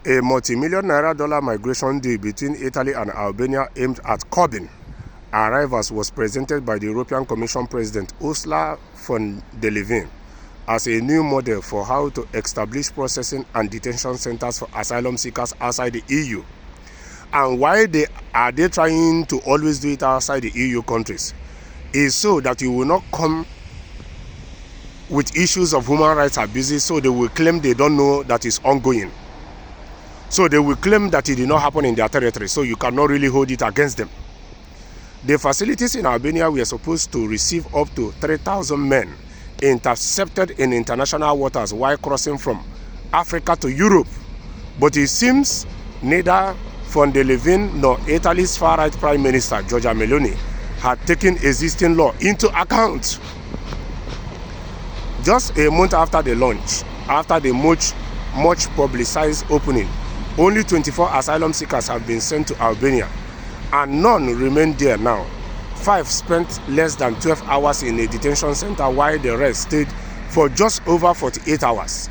A multi-million naira dollar migration deal between Italy and Albania aimed at curbing arrivals was presented by the European Commission President Ursula von der Leyen as a new model for how to establish processing and detention centers for asylum seekers outside the EU. And why are they trying to always do it outside the EU countries? Is so that you will not come with issues of human rights abuses, so they will claim they don't know that it's ongoing. So they will claim that it did not happen in their territory, so you cannot really hold it against them. The facilities in Albania were supposed to receive up to 3,000 men intercepted in international waters while crossing from Africa to Europe. But it seems neither von der Leyen nor Italy's far-right Prime Minister Giorgia Meloni had taken existing law into account. Just a month after the launch, after the much publicized opening, only 24 asylum seekers have been sent to Albania, and none remain there now. 5 spent less than 12 hours in a detention center, while the rest stayed for just over 48 hours.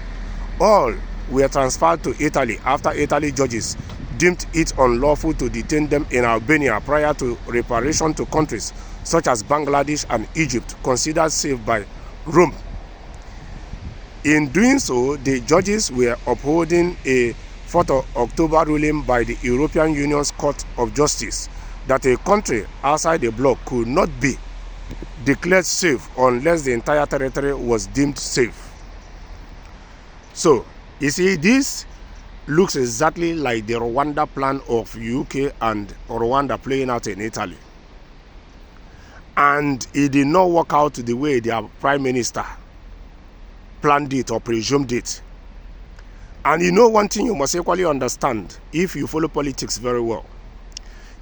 All were transferred to Italy after Italy judges deemed it unlawful to detain them in Albania prior to repatriation to countries such as Bangladesh and Egypt, considered safe by Rome. In doing so, the judges were upholding a 4th of October ruling by the European Union's Court of Justice that a country outside the bloc could not be declared safe unless the entire territory was deemed safe. So, you see, this looks exactly like the Rwanda plan of UK and Rwanda playing out in Italy. And it did not work out the way their Prime Minister planned it or presumed it. And you know one thing you must equally understand if you follow politics very well.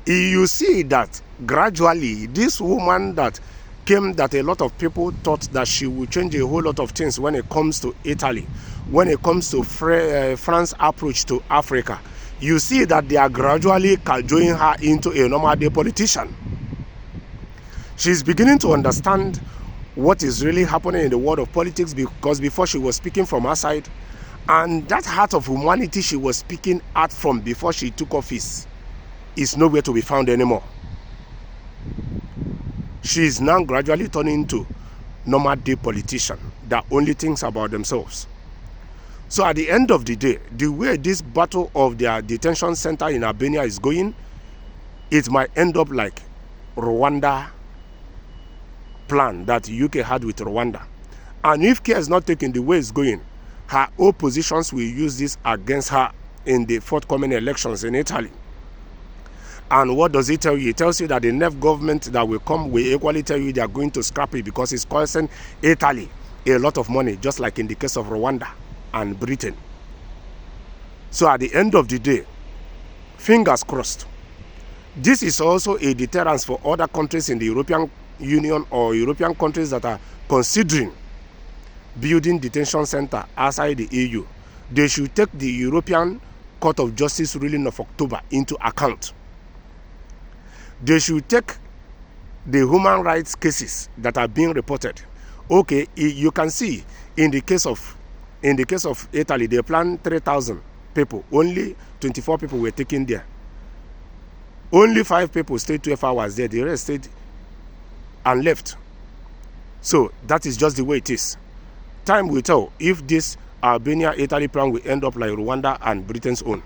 You see that gradually this woman that came, that a lot of people thought that she would change a whole lot of things when it comes to Italy, when it comes to France's approach to Africa, you see that they are gradually cajoling her into a normal day politician. She's beginning to understand what is really happening in the world of politics, because before she was speaking from her side, and that heart of humanity she was speaking out from before she took office is nowhere to be found anymore. She is now gradually turning into normal day politician that only thinks about themselves. So at the end of the day, the way this battle of their detention center in Albania is going, it might end up like Rwanda plan that UK had with Rwanda. And if care is not taken the way it's going, her oppositions will use this against her in the forthcoming elections in Italy. And what does it tell you? It tells you that the next government that will come will equally tell you they are going to scrap it because it's costing Italy a lot of money, just like in the case of Rwanda and Britain. So at the end of the day, fingers crossed, this is also a deterrence for other countries in the European Union or European countries that are considering building detention center outside the EU. They should take the European Court of Justice ruling of October into account. They should take the human rights cases that are being reported. Okay, you can see in the case of Italy, they planned 3,000 people. Only 24 people were taken there. Only 5 people stayed 12 hours there. The rest stayed and left. So that is just the way it is. Time will tell if this Albania-Italy plan will end up like Rwanda and Britain's own.